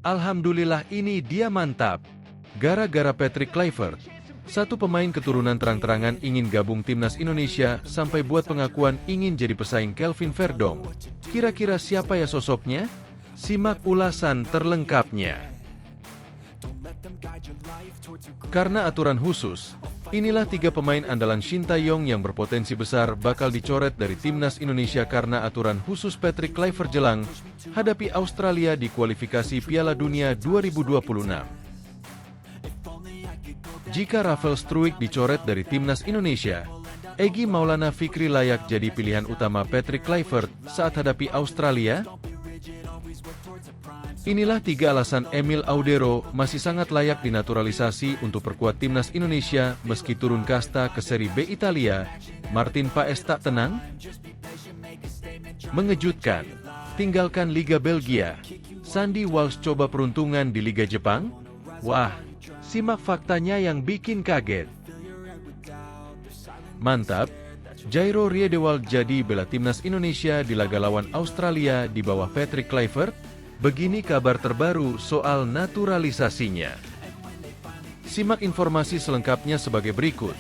Alhamdulillah ini dia mantap. Gara-gara Patrick Kluivert, satu pemain keturunan terang-terangan ingin gabung timnas Indonesia sampai buat pengakuan ingin jadi pesaing Kelvin Verdong. Kira-kira siapa ya sosoknya? Simak ulasan terlengkapnya. Karena aturan khusus, inilah 3 pemain andalan Shin Tae-yong yang berpotensi besar bakal dicoret dari timnas Indonesia karena aturan khusus Patrick Kluivert jelang hadapi Australia di kualifikasi Piala Dunia 2026. Jika Rafael Struijk dicoret dari timnas Indonesia, Egy Maulana Fikri layak jadi pilihan utama Patrick Kluivert saat hadapi Australia? Inilah 3 alasan Emil Audero masih sangat layak dinaturalisasi untuk perkuat timnas Indonesia meski turun kasta ke Serie B Italia. Martin Paes tak tenang? Mengejutkan, tinggalkan Liga Belgia. Sandy Walsh coba peruntungan di Liga Jepang? Wah, simak faktanya yang bikin kaget. Mantap, Jairo Riedewald jadi bela timnas Indonesia di laga lawan Australia di bawah Patrick Kluivert. Begini kabar terbaru soal naturalisasinya. Simak informasi selengkapnya sebagai berikut.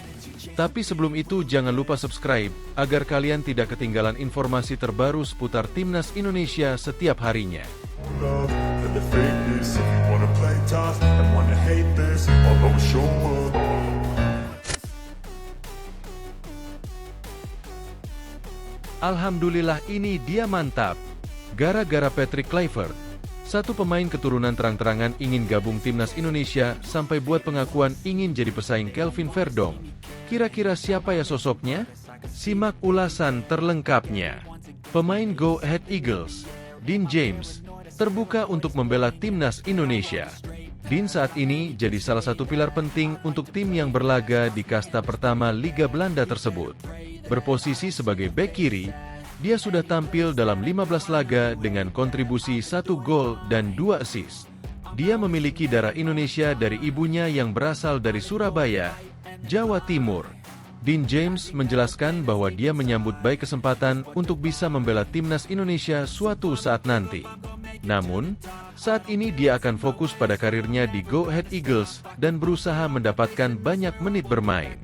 Tapi sebelum itu jangan lupa subscribe, agar kalian tidak ketinggalan informasi terbaru seputar timnas Indonesia setiap harinya. Alhamdulillah ini dia mantap. Gara-gara Patrick Kluivert, satu pemain keturunan terang-terangan ingin gabung timnas Indonesia sampai buat pengakuan ingin jadi pesaing Kelvin Verdong. Kira-kira siapa ya sosoknya? Simak ulasan terlengkapnya. Pemain Go Ahead Eagles, Dean James, terbuka untuk membela timnas Indonesia. Dean saat ini jadi salah satu pilar penting untuk tim yang berlaga di kasta pertama Liga Belanda tersebut. Berposisi sebagai bek kiri, dia sudah tampil dalam 15 laga dengan kontribusi 1 gol dan 2 assist. Dia memiliki darah Indonesia dari ibunya yang berasal dari Surabaya, Jawa Timur. Dean James menjelaskan bahwa dia menyambut baik kesempatan untuk bisa membela timnas Indonesia suatu saat nanti. Namun, saat ini dia akan fokus pada karirnya di Go Ahead Eagles dan berusaha mendapatkan banyak menit bermain.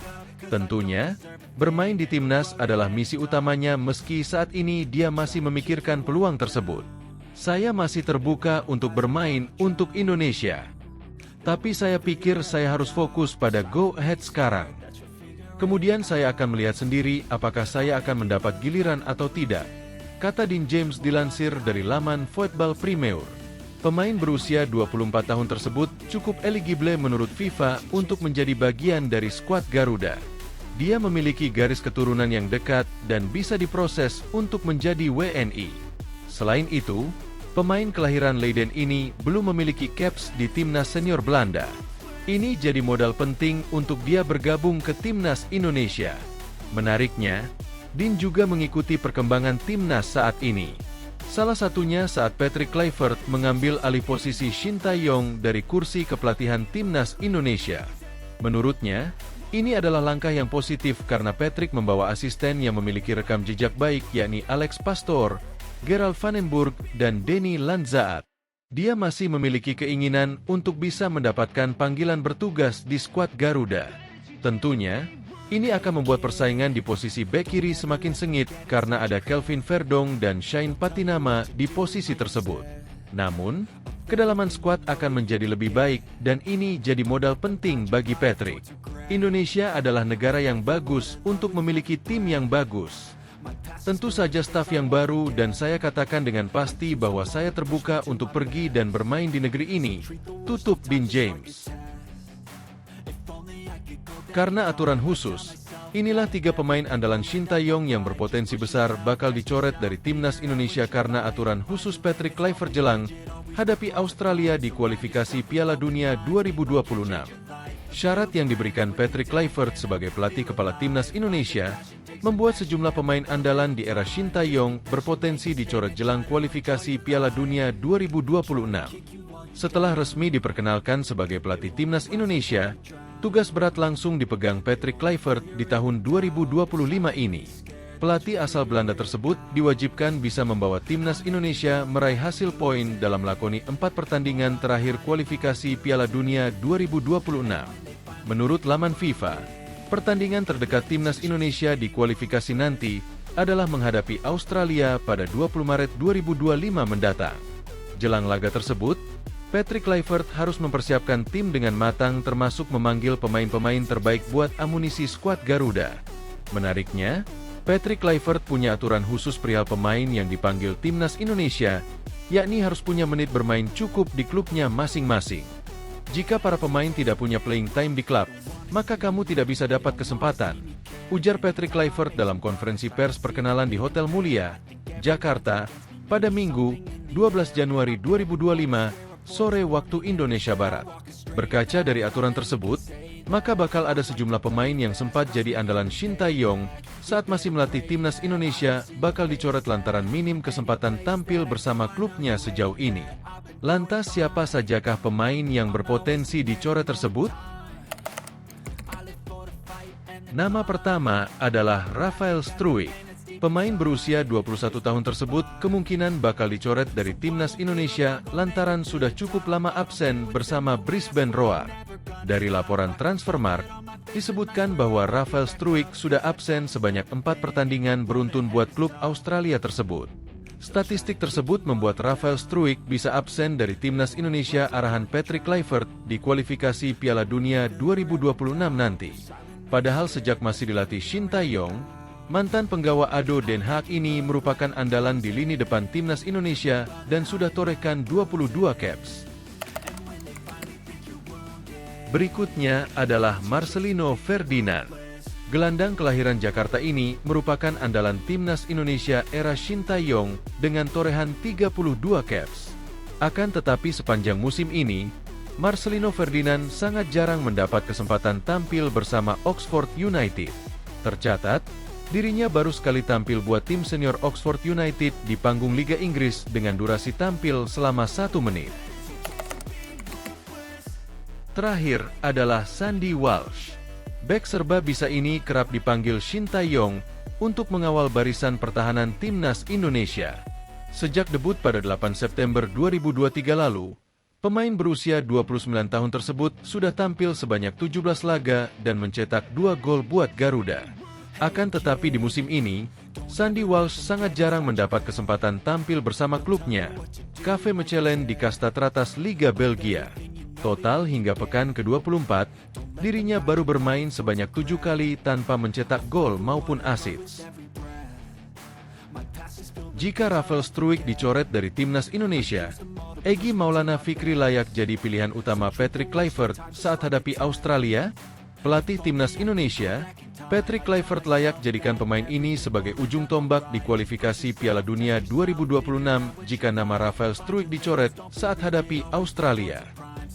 Tentunya, bermain di timnas adalah misi utamanya meski saat ini dia masih memikirkan peluang tersebut. Saya masih terbuka untuk bermain untuk Indonesia. Tapi saya pikir saya harus fokus pada Go Ahead sekarang. Kemudian saya akan melihat sendiri apakah saya akan mendapat giliran atau tidak, kata Dean James dilansir dari laman Football Premier. Pemain berusia 24 tahun tersebut cukup eligible menurut FIFA untuk menjadi bagian dari skuad Garuda. Dia memiliki garis keturunan yang dekat dan bisa diproses untuk menjadi WNI. Selain itu, pemain kelahiran Leiden ini belum memiliki caps di timnas senior Belanda. Ini jadi modal penting untuk dia bergabung ke timnas Indonesia. Menariknya, Dean juga mengikuti perkembangan timnas saat ini. Salah satunya saat Patrick Kluivert mengambil alih posisi Shin Tae-yong dari kursi kepelatihan timnas Indonesia. Menurutnya, ini adalah langkah yang positif karena Patrick membawa asisten yang memiliki rekam jejak baik yakni Alex Pastoor, Gerald van den Burg, dan Denny Lanzaat. Dia masih memiliki keinginan untuk bisa mendapatkan panggilan bertugas di skuad Garuda. Tentunya, ini akan membuat persaingan di posisi bek kiri semakin sengit karena ada Kelvin Verdong dan Shane Patinama di posisi tersebut. Namun, kedalaman skuad akan menjadi lebih baik dan ini jadi modal penting bagi Patrick. Indonesia adalah negara yang bagus untuk memiliki tim yang bagus. Tentu saja staf yang baru dan saya katakan dengan pasti bahwa saya terbuka untuk pergi dan bermain di negeri ini, tutup Dean James. Karena aturan khusus, inilah 3 pemain andalan Shin Tae-yong yang berpotensi besar bakal dicoret dari timnas Indonesia karena aturan khusus Patrick Kluivert jelang hadapi Australia di kualifikasi Piala Dunia 2026. Syarat yang diberikan Patrick Kluivert sebagai pelatih kepala timnas Indonesia membuat sejumlah pemain andalan di era Shin Tae-yong berpotensi dicoret jelang kualifikasi Piala Dunia 2026. Setelah resmi diperkenalkan sebagai pelatih timnas Indonesia, tugas berat langsung dipegang Patrick Kluivert di tahun 2025 ini. Pelatih asal Belanda tersebut diwajibkan bisa membawa timnas Indonesia meraih hasil poin dalam melakoni 4 pertandingan terakhir kualifikasi Piala Dunia 2026. Menurut laman FIFA, pertandingan terdekat timnas Indonesia di kualifikasi nanti adalah menghadapi Australia pada 20 Maret 2025 mendatang. Jelang laga tersebut, Patrick Kluivert harus mempersiapkan tim dengan matang termasuk memanggil pemain-pemain terbaik buat amunisi skuad Garuda. Menariknya, Patrick Kluivert punya aturan khusus perihal pemain yang dipanggil timnas Indonesia, yakni harus punya menit bermain cukup di klubnya masing-masing. Jika para pemain tidak punya playing time di klub, maka kamu tidak bisa dapat kesempatan, ujar Patrick Kluivert dalam konferensi pers perkenalan di Hotel Mulia, Jakarta, pada Minggu, 12 Januari 2025, sore waktu Indonesia Barat. Berkaca dari aturan tersebut, maka bakal ada sejumlah pemain yang sempat jadi andalan Shin Tae-yong saat masih melatih timnas Indonesia bakal dicoret lantaran minim kesempatan tampil bersama klubnya sejauh ini. Lantas siapa sajakah pemain yang berpotensi dicoret tersebut? Nama pertama adalah Rafael Struijk. Pemain berusia 21 tahun tersebut kemungkinan bakal dicoret dari timnas Indonesia lantaran sudah cukup lama absen bersama Brisbane Roar. Dari laporan Transfermarkt, disebutkan bahwa Rafael Struijk sudah absen sebanyak 4 pertandingan beruntun buat klub Australia tersebut. Statistik tersebut membuat Rafael Struijk bisa absen dari timnas Indonesia arahan Patrick Kluivert di kualifikasi Piala Dunia 2026 nanti. Padahal sejak masih dilatih Shin Tae-yong, mantan penggawa ADO Den Haag ini merupakan andalan di lini depan timnas Indonesia dan sudah torehkan 22 caps. Berikutnya adalah Marcelino Ferdinand. Gelandang kelahiran Jakarta ini merupakan andalan timnas Indonesia era Shin Tae-yong dengan torehan 32 caps. Akan tetapi sepanjang musim ini, Marcelino Ferdinand sangat jarang mendapat kesempatan tampil bersama Oxford United. Tercatat, dirinya baru sekali tampil buat tim senior Oxford United di panggung Liga Inggris dengan durasi tampil selama 1 menit. Terakhir adalah Sandy Walsh. Bek serba bisa ini kerap dipanggil Shin Tae-yong untuk mengawal barisan pertahanan timnas Indonesia. Sejak debut pada 8 September 2023 lalu, pemain berusia 29 tahun tersebut sudah tampil sebanyak 17 laga dan mencetak 2 gol buat Garuda. Akan tetapi di musim ini, Sandy Walsh sangat jarang mendapat kesempatan tampil bersama klubnya, KV Mechelen di kasta teratas Liga Belgia. Total hingga pekan ke-24, dirinya baru bermain sebanyak 7 kali tanpa mencetak gol maupun assist. Jika Rafael Struijk dicoret dari timnas Indonesia, Egy Maulana Fikri layak jadi pilihan utama Patrick Kluivert saat hadapi Australia. Pelatih timnas Indonesia, Patrick Kluivert layak jadikan pemain ini sebagai ujung tombak di kualifikasi Piala Dunia 2026 jika nama Rafael Struijk dicoret saat hadapi Australia.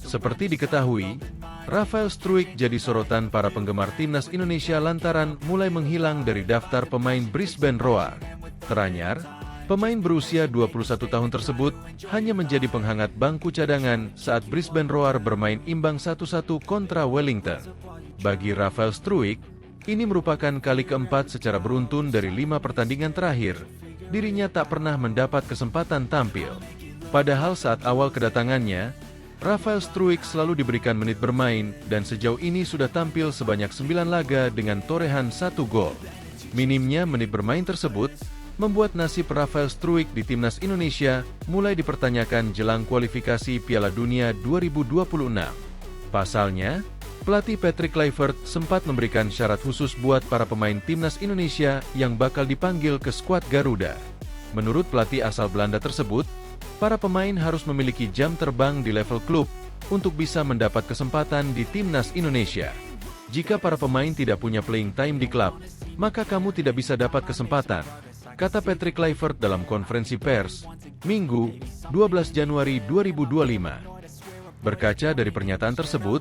Seperti diketahui, Rafael Struijk jadi sorotan para penggemar timnas Indonesia lantaran mulai menghilang dari daftar pemain Brisbane Roar. Teranyar, pemain berusia 21 tahun tersebut hanya menjadi penghangat bangku cadangan saat Brisbane Roar bermain imbang 1-1 kontra Wellington. Bagi Rafael Struijk, ini merupakan kali keempat secara beruntun dari 5 pertandingan terakhir, dirinya tak pernah mendapat kesempatan tampil. Padahal saat awal kedatangannya, Rafael Struijk selalu diberikan menit bermain dan sejauh ini sudah tampil sebanyak 9 laga dengan torehan 1 gol. Minimnya menit bermain tersebut membuat nasib Rafael Struijk di timnas Indonesia mulai dipertanyakan jelang kualifikasi Piala Dunia 2026. Pasalnya, pelatih Patrick Kluivert sempat memberikan syarat khusus buat para pemain timnas Indonesia yang bakal dipanggil ke skuad Garuda. Menurut pelatih asal Belanda tersebut, para pemain harus memiliki jam terbang di level klub untuk bisa mendapat kesempatan di timnas Indonesia. Jika para pemain tidak punya playing time di klub, maka kamu tidak bisa dapat kesempatan, kata Patrick Kluivert dalam konferensi pers, Minggu, 12 Januari 2025. Berkaca dari pernyataan tersebut,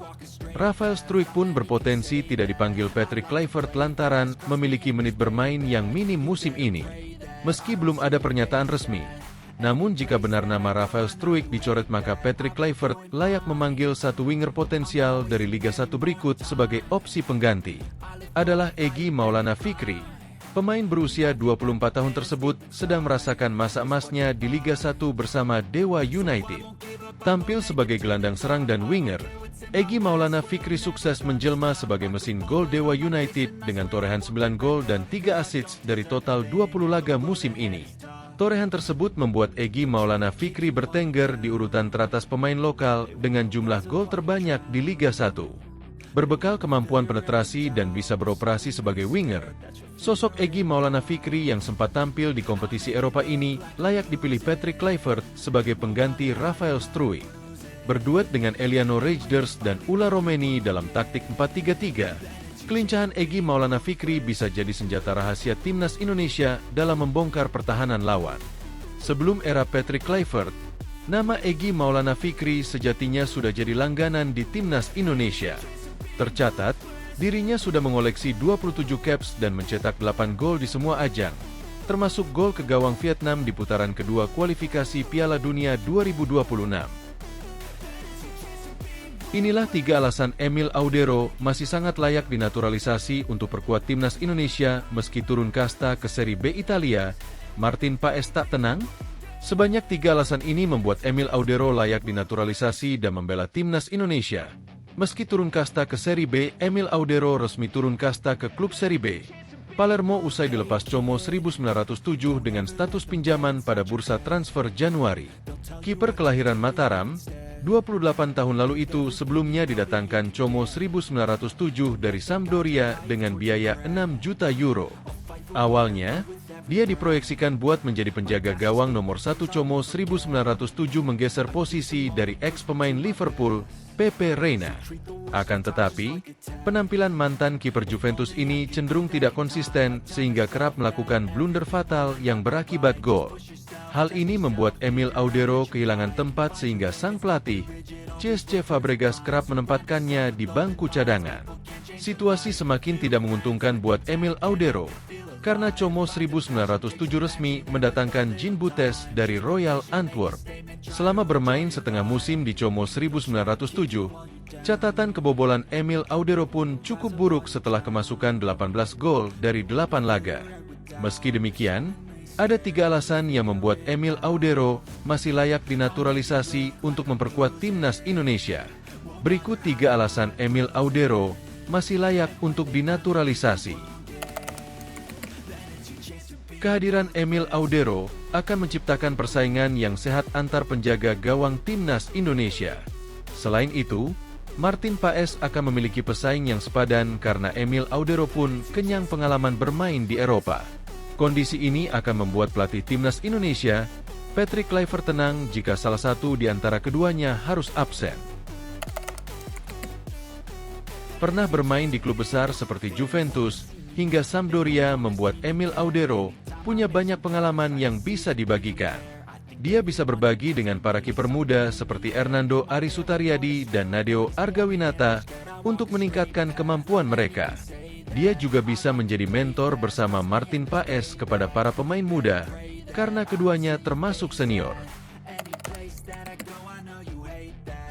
Rafael Struijk pun berpotensi tidak dipanggil Patrick Kluivert lantaran memiliki menit bermain yang minim musim ini. Meski belum ada pernyataan resmi, namun jika benar nama Rafael Struijk dicoret maka Patrick Kluivert layak memanggil satu winger potensial dari Liga 1 berikut sebagai opsi pengganti. Adalah Egy Maulana Fikri. Pemain berusia 24 tahun tersebut sedang merasakan masa emasnya di Liga 1 bersama Dewa United. Tampil sebagai gelandang serang dan winger, Egy Maulana Fikri sukses menjelma sebagai mesin gol Dewa United dengan torehan 9 gol dan 3 assist dari total 20 laga musim ini. Torehan tersebut membuat Egy Maulana Fikri bertengger di urutan teratas pemain lokal dengan jumlah gol terbanyak di Liga 1. Berbekal kemampuan penetrasi dan bisa beroperasi sebagai winger, sosok Egy Maulana Fikri yang sempat tampil di kompetisi Eropa ini layak dipilih Patrick Kluivert sebagai pengganti Rafael Struijk. Berduet dengan Eliano Reijnders dan Ula Romeni dalam taktik 4-3-3, kelincahan Egy Maulana Fikri bisa jadi senjata rahasia timnas Indonesia dalam membongkar pertahanan lawan. Sebelum era Patrick Kluivert, nama Egy Maulana Fikri sejatinya sudah jadi langganan di timnas Indonesia. Tercatat, dirinya sudah mengoleksi 27 caps dan mencetak 8 gol di semua ajang, termasuk gol ke gawang Vietnam di putaran kedua kualifikasi Piala Dunia 2026. Inilah 3 alasan Emil Audero masih sangat layak dinaturalisasi untuk perkuat timnas Indonesia meski turun kasta ke Serie B Italia. Martin Paes tak tenang? Sebanyak 3 alasan ini membuat Emil Audero layak dinaturalisasi dan membela timnas Indonesia. Meski turun kasta ke Serie B, Emil Audero resmi turun kasta ke klub Serie B Palermo usai dilepas Como 1907 dengan status pinjaman pada bursa transfer Januari. Kiper kelahiran Mataram, 28 tahun lalu itu sebelumnya didatangkan Como 1907 dari Sampdoria dengan biaya 6 juta euro. Awalnya, dia diproyeksikan buat menjadi penjaga gawang nomor 1 Como 1907 menggeser posisi dari ex-pemain Liverpool, Pepe Reina. Akan tetapi, penampilan mantan kiper Juventus ini cenderung tidak konsisten sehingga kerap melakukan blunder fatal yang berakibat gol. Hal ini membuat Emil Audero kehilangan tempat sehingga sang pelatih, Cesc Fabregas kerap menempatkannya di bangku cadangan. Situasi semakin tidak menguntungkan buat Emil Audero, karena Como 1907 resmi mendatangkan Jean Butes dari Royal Antwerp. Selama bermain setengah musim di Como 1907, catatan kebobolan Emil Audero pun cukup buruk setelah kemasukan 18 gol dari 8 laga. Meski demikian, ada 3 alasan yang membuat Emil Audero masih layak dinaturalisasi untuk memperkuat timnas Indonesia. Berikut 3 alasan Emil Audero masih layak untuk dinaturalisasi. Kehadiran Emil Audero akan menciptakan persaingan yang sehat antar penjaga gawang timnas Indonesia. Selain itu, Martin Paes akan memiliki pesaing yang sepadan karena Emil Audero pun kenyang pengalaman bermain di Eropa. Kondisi ini akan membuat pelatih timnas Indonesia, Patrick Kluivert tenang jika salah satu di antara keduanya harus absen. Pernah bermain di klub besar seperti Juventus hingga Sampdoria membuat Emil Audero punya banyak pengalaman yang bisa dibagikan. Dia bisa berbagi dengan para kiper muda seperti Hernando Ari Sutariadi dan Nadeo Argawinata untuk meningkatkan kemampuan mereka. Dia juga bisa menjadi mentor bersama Martin Paes kepada para pemain muda, karena keduanya termasuk senior.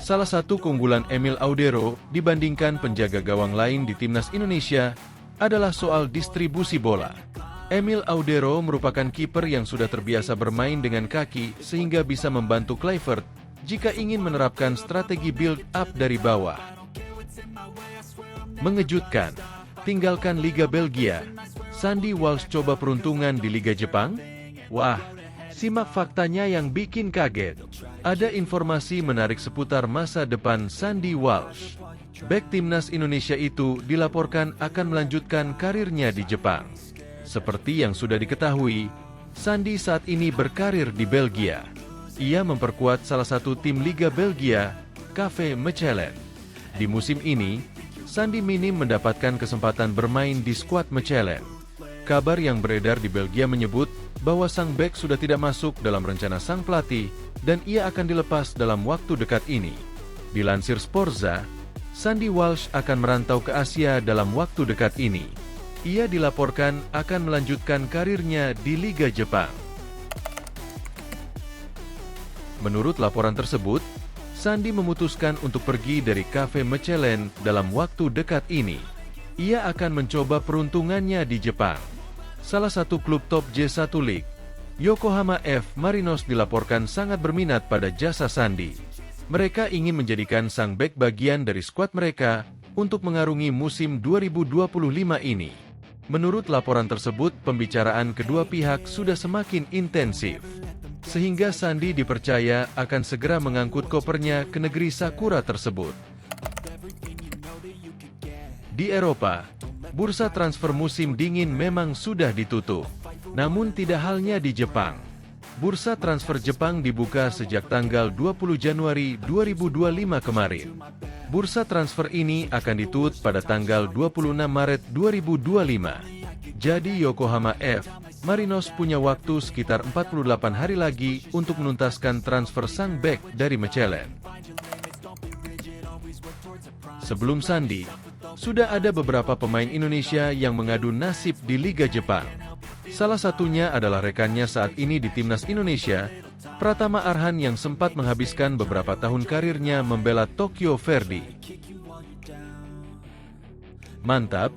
Salah satu keunggulan Emil Audero dibandingkan penjaga gawang lain di timnas Indonesia adalah soal distribusi bola. Emil Audero merupakan kiper yang sudah terbiasa bermain dengan kaki sehingga bisa membantu Kluivert jika ingin menerapkan strategi build-up dari bawah. Mengejutkan, tinggalkan Liga Belgia, Sandy Walsh coba peruntungan di Liga Jepang? Wah, simak faktanya yang bikin kaget. Ada informasi menarik seputar masa depan Sandy Walsh. Bek timnas Indonesia itu dilaporkan akan melanjutkan karirnya di Jepang. Seperti yang sudah diketahui, Sandy saat ini berkarir di Belgia. Ia memperkuat salah satu tim Liga Belgia, KV Mechelen. Di musim ini, Sandy minim mendapatkan kesempatan bermain di skuad Mechelen. Kabar yang beredar di Belgia menyebut bahwa sang bek sudah tidak masuk dalam rencana sang pelatih dan ia akan dilepas dalam waktu dekat ini. Dilansir Sporza, Sandy Walsh akan merantau ke Asia dalam waktu dekat ini. Ia dilaporkan akan melanjutkan karirnya di Liga Jepang. Menurut laporan tersebut, Sandy memutuskan untuk pergi dari KV Mechelen dalam waktu dekat ini. Ia akan mencoba peruntungannya di Jepang. salah satu klub top J1 League, Yokohama F. Marinos dilaporkan sangat berminat pada jasa Sandi. Mereka ingin menjadikan sang bek bagian dari skuad mereka untuk mengarungi musim 2025 ini. Menurut laporan tersebut, pembicaraan kedua pihak sudah semakin intensif, sehingga Sandi dipercaya akan segera mengangkut kopernya ke negeri Sakura tersebut. Di Eropa, bursa transfer musim dingin memang sudah ditutup. Namun tidak halnya di Jepang. Bursa transfer Jepang dibuka sejak tanggal 20 Januari 2025 kemarin. Bursa transfer ini akan ditutup pada tanggal 26 Maret 2025. Jadi Yokohama F. Marinos punya waktu sekitar 48 hari lagi untuk menuntaskan transfer sang bek dari Mechelen. Sebelum Sandi, sudah ada beberapa pemain Indonesia yang mengadu nasib di Liga Jepang. Salah satunya adalah rekannya saat ini di Timnas Indonesia, Pratama Arhan yang sempat menghabiskan beberapa tahun karirnya membela Tokyo Verdy. Mantap,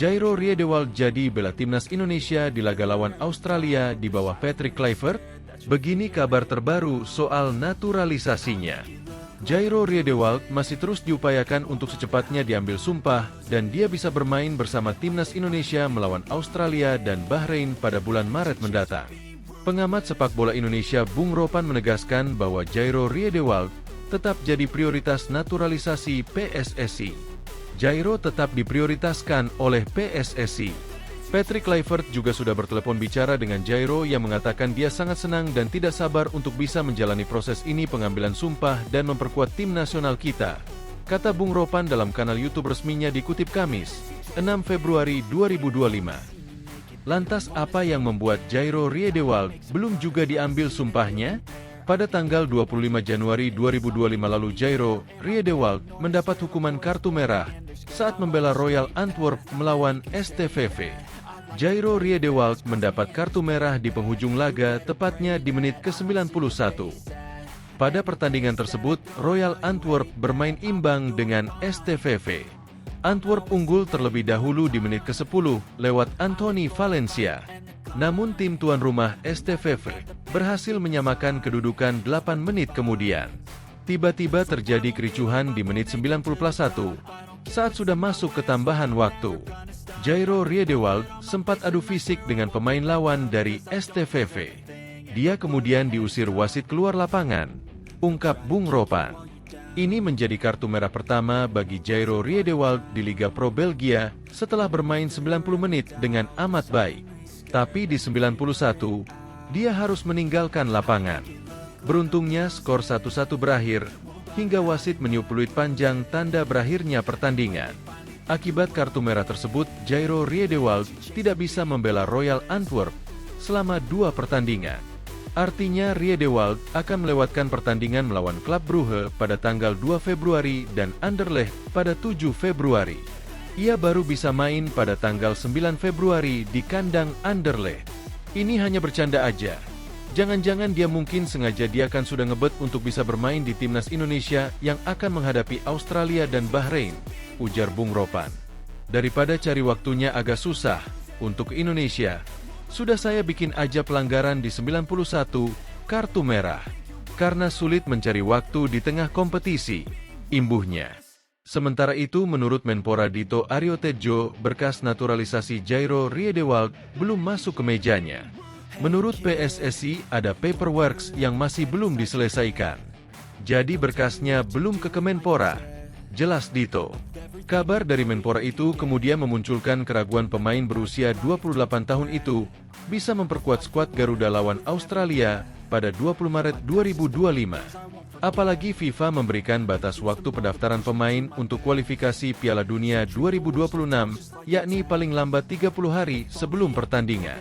Jairo Riedewald jadi bela Timnas Indonesia di laga lawan Australia di bawah Patrick Kluivert. Begini kabar terbaru soal naturalisasinya. Jairo Riedewald masih terus diupayakan untuk secepatnya diambil sumpah dan dia bisa bermain bersama Timnas Indonesia melawan Australia dan Bahrain pada bulan Maret mendatang. Pengamat sepak bola Indonesia Bung Ropan menegaskan bahwa Jairo Riedewald tetap jadi prioritas naturalisasi PSSI. Jairo tetap diprioritaskan oleh PSSI. Patrick Kluivert juga sudah bertelepon bicara dengan Jairo yang mengatakan dia sangat senang dan tidak sabar untuk bisa menjalani proses ini pengambilan sumpah dan memperkuat tim nasional kita, kata Bung Ropan dalam kanal YouTube resminya dikutip Kamis, 6 Februari 2025. Lantas apa yang membuat Jairo Riedewald belum juga diambil sumpahnya? Pada tanggal 25 Januari 2025 lalu Jairo Riedewald mendapat hukuman kartu merah saat membela Royal Antwerp melawan STVV. Jairo Riedewald mendapat kartu merah di penghujung laga tepatnya di menit ke-91. Pada pertandingan tersebut, Royal Antwerp bermain imbang dengan STVV. Antwerp unggul terlebih dahulu di menit ke-10 lewat Anthony Valencia. Namun tim tuan rumah STVV berhasil menyamakan kedudukan 8 menit kemudian. Tiba-tiba terjadi kericuhan di menit 91 saat sudah masuk ke tambahan waktu. Jairo Riedewald sempat adu fisik dengan pemain lawan dari STVV. Dia kemudian diusir wasit keluar lapangan, ungkap Bung Ropan. Ini menjadi kartu merah pertama bagi Jairo Riedewald di Liga Pro Belgia setelah bermain 90 menit dengan amat baik. Tapi di 91, dia harus meninggalkan lapangan. Beruntungnya skor 1-1 berakhir, hingga wasit meniup peluit panjang tanda berakhirnya pertandingan. Akibat kartu merah tersebut, Jairo Riedewald tidak bisa membela Royal Antwerp selama 2 pertandingan. Artinya Riedewald akan melewatkan pertandingan melawan klub Brugge pada tanggal 2 Februari dan Anderlecht pada 7 Februari. Ia baru bisa main pada tanggal 9 Februari di kandang Anderlecht. Ini hanya bercanda aja. Jangan-jangan dia mungkin sengaja dia akan sudah ngebet untuk bisa bermain di Timnas Indonesia yang akan menghadapi Australia dan Bahrain, ujar Bung Ropan. Daripada cari waktunya agak susah untuk Indonesia, sudah saya bikin aja pelanggaran di 91 kartu merah. Karena sulit mencari waktu di tengah kompetisi, imbuhnya. Sementara itu menurut Menpora Dito Aryo Tejo, berkas naturalisasi Jairo Riedewald belum masuk ke mejanya. Menurut PSSI ada paperwork yang masih belum diselesaikan. Jadi berkasnya belum ke Kemenpora, jelas Dito. Kabar dari Menpora itu kemudian memunculkan keraguan pemain berusia 28 tahun itu bisa memperkuat skuad Garuda lawan Australia pada 20 Maret 2025. Apalagi FIFA memberikan batas waktu pendaftaran pemain untuk kualifikasi Piala Dunia 2026, yakni paling lambat 30 hari sebelum pertandingan.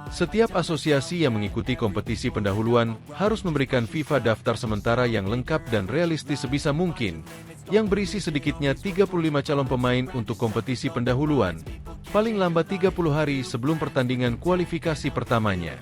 Setiap asosiasi yang mengikuti kompetisi pendahuluan harus memberikan FIFA daftar sementara yang lengkap dan realistis sebisa mungkin, yang berisi sedikitnya 35 calon pemain untuk kompetisi pendahuluan, paling lambat 30 hari sebelum pertandingan kualifikasi pertamanya.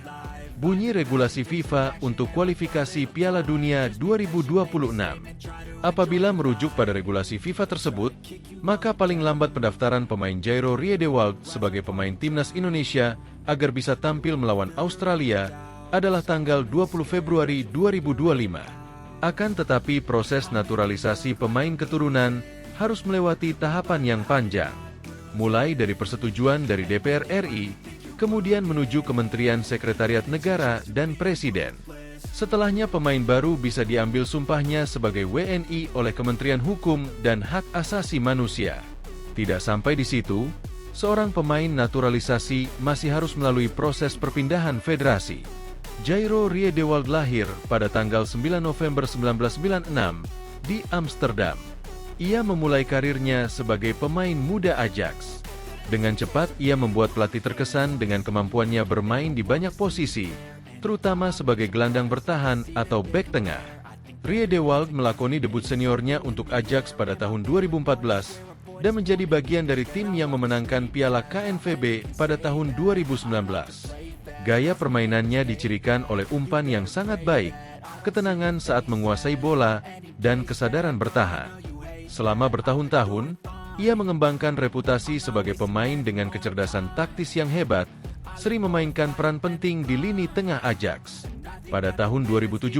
Bunyi regulasi FIFA untuk kualifikasi Piala Dunia 2026. Apabila merujuk pada regulasi FIFA tersebut, maka paling lambat pendaftaran pemain Jairo Riedewald sebagai pemain timnas Indonesia agar bisa tampil melawan Australia adalah tanggal 20 Februari 2025. Akan tetapi proses naturalisasi pemain keturunan harus melewati tahapan yang panjang, mulai dari persetujuan dari DPR RI, kemudian menuju Kementerian Sekretariat Negara dan Presiden. Setelahnya pemain baru bisa diambil sumpahnya sebagai WNI oleh Kementerian Hukum dan Hak Asasi Manusia. Tidak sampai di situ, seorang pemain naturalisasi masih harus melalui proses perpindahan federasi. Jairo Riedewald lahir pada tanggal 9 November 1996 di Amsterdam. Ia memulai karirnya sebagai pemain muda Ajax. Dengan cepat ia membuat pelatih terkesan dengan kemampuannya bermain di banyak posisi, terutama sebagai gelandang bertahan atau bek tengah. Riedewald melakoni debut seniornya untuk Ajax pada tahun 2014 dan menjadi bagian dari tim yang memenangkan Piala KNVB pada tahun 2019. Gaya permainannya dicirikan oleh umpan yang sangat baik, ketenangan saat menguasai bola, dan kesadaran bertahan. Selama bertahun-tahun, ia mengembangkan reputasi sebagai pemain dengan kecerdasan taktis yang hebat, sering memainkan peran penting di lini tengah Ajax. Pada tahun 2017,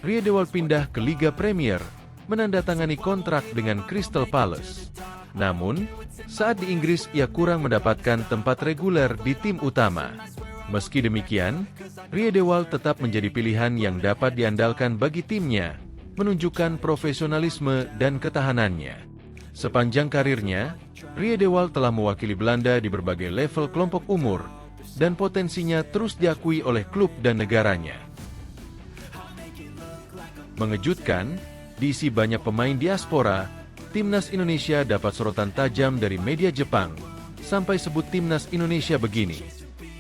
Riedewald pindah ke Liga Premier, menandatangani kontrak dengan Crystal Palace. Namun, saat di Inggris ia kurang mendapatkan tempat reguler di tim utama. Meski demikian, Riedewald tetap menjadi pilihan yang dapat diandalkan bagi timnya, menunjukkan profesionalisme dan ketahanannya. Sepanjang karirnya, Riedewald telah mewakili Belanda di berbagai level kelompok umur, dan potensinya terus diakui oleh klub dan negaranya. Mengejutkan, diisi banyak pemain diaspora, timnas Indonesia dapat sorotan tajam dari media Jepang, sampai sebut timnas Indonesia begini.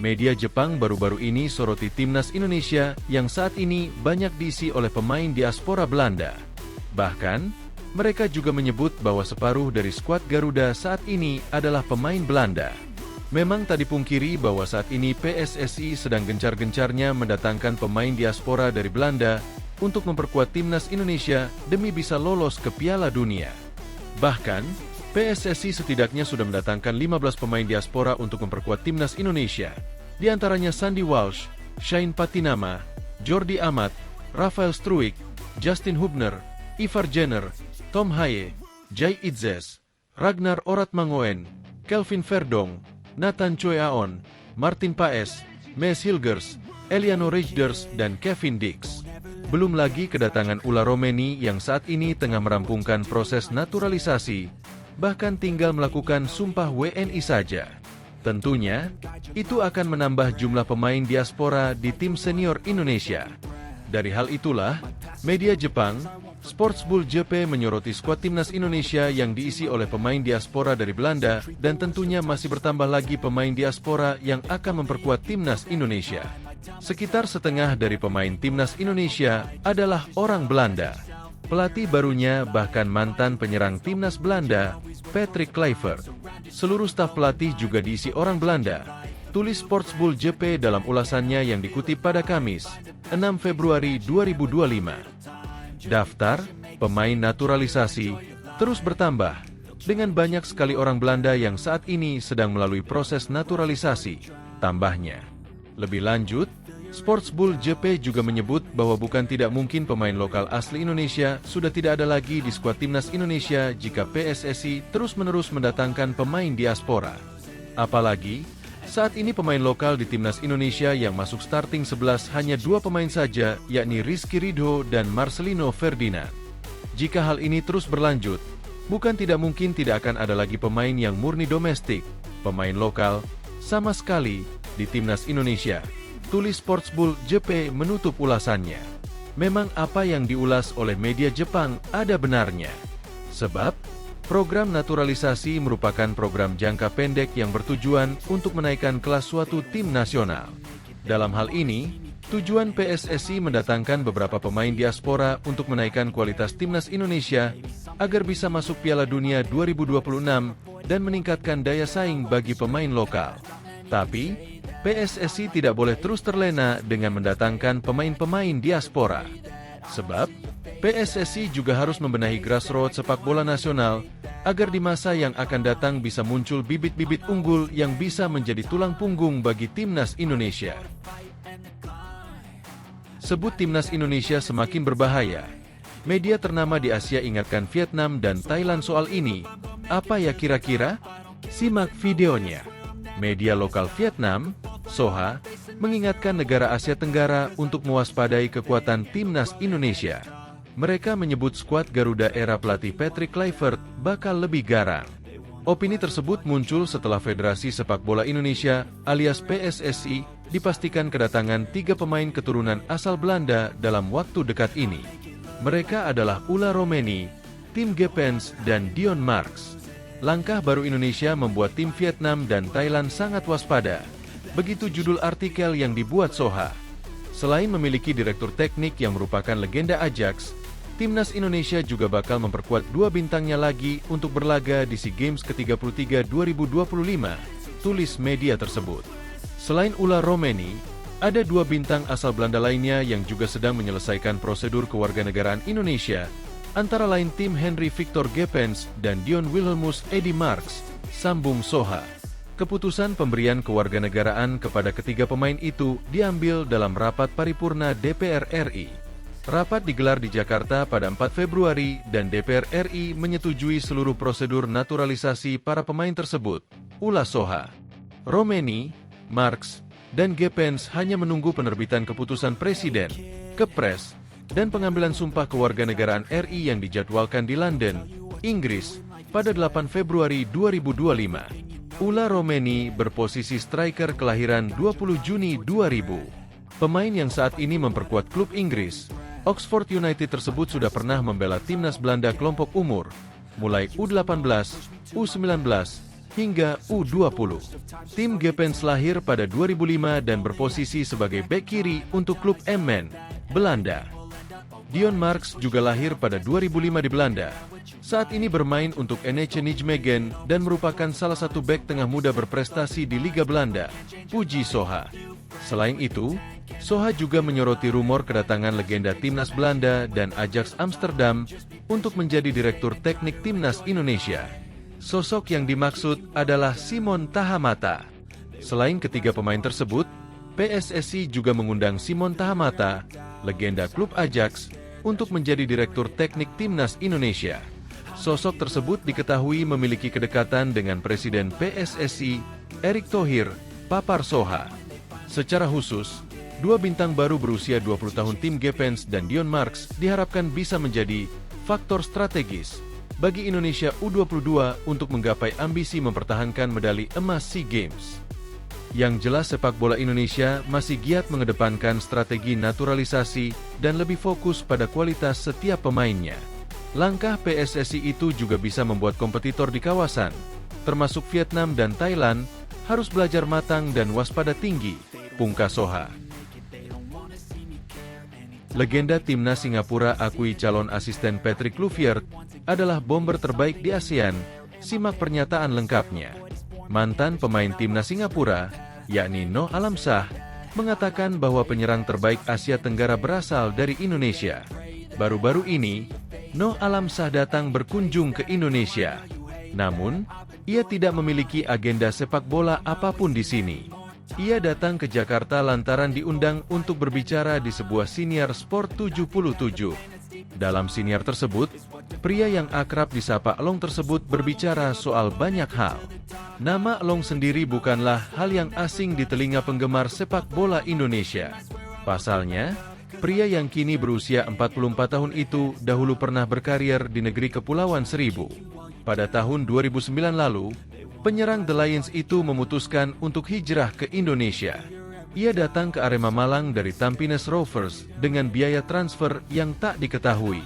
Media Jepang baru-baru ini soroti timnas Indonesia yang saat ini banyak diisi oleh pemain diaspora Belanda. Bahkan, mereka juga menyebut bahwa separuh dari skuad Garuda saat ini adalah pemain Belanda. Memang tak dipungkiri bahwa saat ini PSSI sedang gencar-gencarnya mendatangkan pemain diaspora dari Belanda untuk memperkuat timnas Indonesia demi bisa lolos ke Piala Dunia. Bahkan, PSSI setidaknya sudah mendatangkan 15 pemain diaspora untuk memperkuat timnas Indonesia, di antaranya Sandy Walsh, Shane Patinama, Jordi Amat, Rafael Struijk, Justin Hubner, Ivar Jenner, Tom Haye, Jai Itzes, Ragnar Oratmangoen, Kelvin Verdong, Nathan Choi Aon, Martin Paes, Mes Hilgers, Eliano Rejders, dan Kevin Dix. Belum lagi kedatangan Ulla Romeni yang saat ini tengah merampungkan proses naturalisasi, bahkan tinggal melakukan sumpah WNI saja. Tentunya, itu akan menambah jumlah pemain diaspora di tim senior Indonesia. Dari hal itulah, media Jepang, Sportsbull JP menyoroti skuad timnas Indonesia yang diisi oleh pemain diaspora dari Belanda, dan tentunya masih bertambah lagi pemain diaspora yang akan memperkuat timnas Indonesia. Sekitar setengah dari pemain timnas Indonesia adalah orang Belanda. Pelatih barunya bahkan mantan penyerang timnas Belanda, Patrick Kluivert. Seluruh staf pelatih juga diisi orang Belanda, tulis Sportsbull JP dalam ulasannya yang dikutip pada Kamis, 6 Februari 2025. Daftar pemain naturalisasi terus bertambah, dengan banyak sekali orang Belanda yang saat ini sedang melalui proses naturalisasi, tambahnya. Lebih lanjut, Sportsbull JP juga menyebut bahwa bukan tidak mungkin pemain lokal asli Indonesia sudah tidak ada lagi di skuad timnas Indonesia jika PSSI terus-menerus mendatangkan pemain diaspora. Apalagi, saat ini pemain lokal di timnas Indonesia yang masuk starting 11 hanya 2 pemain saja, yakni Rizky Ridho dan Marcelino Ferdinand. Jika hal ini terus berlanjut, bukan tidak mungkin tidak akan ada lagi pemain yang murni domestik, pemain lokal, sama sekali di timnas Indonesia. Tulis Sportsbull JP menutup ulasannya. Memang apa yang diulas oleh media Jepang ada benarnya. Sebab, program naturalisasi merupakan program jangka pendek yang bertujuan untuk menaikkan kelas suatu tim nasional. Dalam hal ini, tujuan PSSI mendatangkan beberapa pemain diaspora untuk menaikkan kualitas timnas Indonesia agar bisa masuk Piala Dunia 2026 dan meningkatkan daya saing bagi pemain lokal. Tapi, PSSI tidak boleh terus terlena dengan mendatangkan pemain-pemain diaspora. Sebab, PSSI juga harus membenahi grassroots sepak bola nasional, agar di masa yang akan datang bisa muncul bibit-bibit unggul yang bisa menjadi tulang punggung bagi timnas Indonesia. Sebut timnas Indonesia semakin berbahaya. Media ternama di Asia ingatkan Vietnam dan Thailand soal ini. Apa ya kira-kira? Simak videonya. Media lokal Vietnam, Soha, mengingatkan negara Asia Tenggara untuk mewaspadai kekuatan timnas Indonesia. Mereka menyebut skuad Garuda era pelatih Patrick Kluivert bakal lebih garang. Opini tersebut muncul setelah Federasi Sepak Bola Indonesia alias PSSI dipastikan kedatangan 3 pemain keturunan asal Belanda dalam waktu dekat ini. Mereka adalah Ulla Romeni, Tim Gepens, dan Dion Marks. Langkah baru Indonesia membuat tim Vietnam dan Thailand sangat waspada. Begitu judul artikel yang dibuat Soha. Selain memiliki direktur teknik yang merupakan legenda Ajax, timnas Indonesia juga bakal memperkuat 2 bintangnya lagi untuk berlaga di SEA Games ke-33 2025, tulis media tersebut. Selain Ulla Romeni, ada 2 bintang asal Belanda lainnya yang juga sedang menyelesaikan prosedur kewarganegaraan Indonesia, antara lain Tim Henry Victor Gepens dan Dion Wilhelmus Eddy Marks, sambung Soha. Keputusan pemberian kewarganegaraan kepada ketiga pemain itu diambil dalam rapat paripurna DPR RI. Rapat digelar di Jakarta pada 4 Februari dan DPR RI menyetujui seluruh prosedur naturalisasi para pemain tersebut. Ulas Soha, Romeni, Marks, dan Gepens hanya menunggu penerbitan keputusan Presiden, Kepres, dan pengambilan sumpah kewarganegaraan RI yang dijadwalkan di London, Inggris, pada 8 Februari 2025. Ulla Romeni berposisi striker kelahiran 20 Juni 2000. Pemain yang saat ini memperkuat klub Inggris, Oxford United tersebut sudah pernah membela timnas Belanda kelompok umur, mulai U18, U19, hingga U20. Tim Gepens lahir pada 2005 dan berposisi sebagai bek kiri untuk klub Emmen, Belanda. Dion Marks juga lahir pada 2005 di Belanda. Saat ini bermain untuk NEC Nijmegen dan merupakan salah satu bek tengah muda berprestasi di Liga Belanda, puji Soha. Selain itu, Soha juga menyoroti rumor kedatangan legenda timnas Belanda dan Ajax Amsterdam untuk menjadi direktur teknik timnas Indonesia. Sosok yang dimaksud adalah Simon Tahamata. Selain ketiga pemain tersebut, PSSI juga mengundang Simon Tahamata, legenda klub Ajax, untuk menjadi direktur teknik timnas Indonesia. Sosok tersebut diketahui memiliki kedekatan dengan Presiden PSSI, Erick Thohir, papar Soha. Secara khusus, 2 bintang baru berusia 20 tahun Tim Gepens dan Dion Marks diharapkan bisa menjadi faktor strategis bagi Indonesia U22 untuk menggapai ambisi mempertahankan medali emas SEA Games. Yang jelas sepak bola Indonesia masih giat mengedepankan strategi naturalisasi dan lebih fokus pada kualitas setiap pemainnya. Langkah PSSI itu juga bisa membuat kompetitor di kawasan, termasuk Vietnam dan Thailand, harus belajar matang dan waspada tinggi, pungkas Soha. Legenda timnas Singapura akui calon asisten Patrick Kluivert adalah bomber terbaik di ASEAN. Simak pernyataan lengkapnya. Mantan pemain timnas Singapura, yakni Noh Alam Shah, mengatakan bahwa penyerang terbaik Asia Tenggara berasal dari Indonesia. Baru-baru ini, Noh Alam Shah datang berkunjung ke Indonesia. Namun, ia tidak memiliki agenda sepak bola apapun di sini. Ia datang ke Jakarta lantaran diundang untuk berbicara di sebuah siniar Sport 77. Dalam siniar tersebut, pria yang akrab disapa Elong tersebut berbicara soal banyak hal. Nama Elong sendiri bukanlah hal yang asing di telinga penggemar sepak bola Indonesia. Pasalnya, pria yang kini berusia 44 tahun itu dahulu pernah berkarier di negeri Kepulauan Seribu. Pada tahun 2009 lalu, penyerang The Lions itu memutuskan untuk hijrah ke Indonesia. Ia datang ke Arema Malang dari Tampines Rovers dengan biaya transfer yang tak diketahui.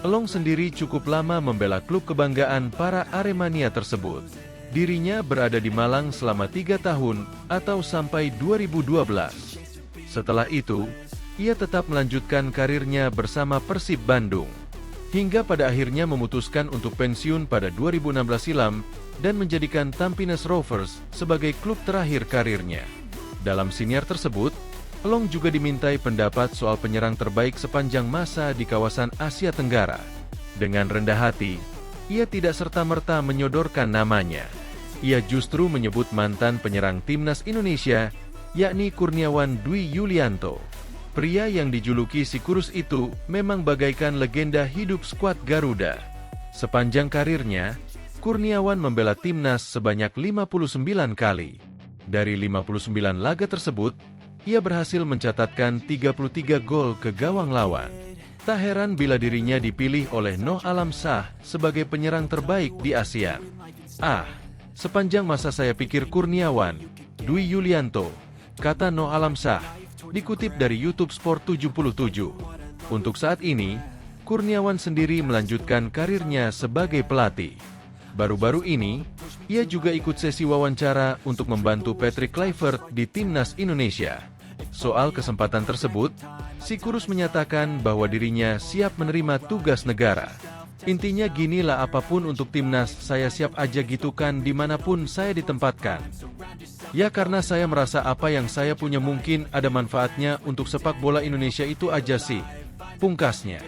Elong sendiri cukup lama membela klub kebanggaan para Aremania tersebut. Dirinya berada di Malang selama 3 tahun atau sampai 2012. Setelah itu, ia tetap melanjutkan karirnya bersama Persib Bandung. Hingga pada akhirnya memutuskan untuk pensiun pada 2016 silam dan menjadikan Tampines Rovers sebagai klub terakhir karirnya. Dalam siniar tersebut, Long juga dimintai pendapat soal penyerang terbaik sepanjang masa di kawasan Asia Tenggara. Dengan rendah hati, ia tidak serta-merta menyodorkan namanya. Ia justru menyebut mantan penyerang timnas Indonesia, yakni Kurniawan Dwi Yulianto. Pria yang dijuluki si kurus itu memang bagaikan legenda hidup skuad Garuda. Sepanjang karirnya, Kurniawan membela timnas sebanyak 59 kali. Dari 59 laga tersebut, ia berhasil mencatatkan 33 gol ke gawang lawan. Tak heran bila dirinya dipilih oleh Noh Alam Shah sebagai penyerang terbaik di ASEAN. Sepanjang masa saya pikir Kurniawan Dwi Yulianto, kata Noh Alam Shah, dikutip dari YouTube Sport 77. Untuk saat ini, Kurniawan sendiri melanjutkan karirnya sebagai pelatih. Baru-baru ini, ia juga ikut sesi wawancara untuk membantu Patrick Kluivert di timnas Indonesia. Soal kesempatan tersebut, si kurus menyatakan bahwa dirinya siap menerima tugas negara. Intinya ginilah, apapun untuk timnas, saya siap aja gitu kan dimanapun saya ditempatkan. Ya karena saya merasa apa yang saya punya mungkin ada manfaatnya untuk sepak bola Indonesia itu aja sih, pungkasnya.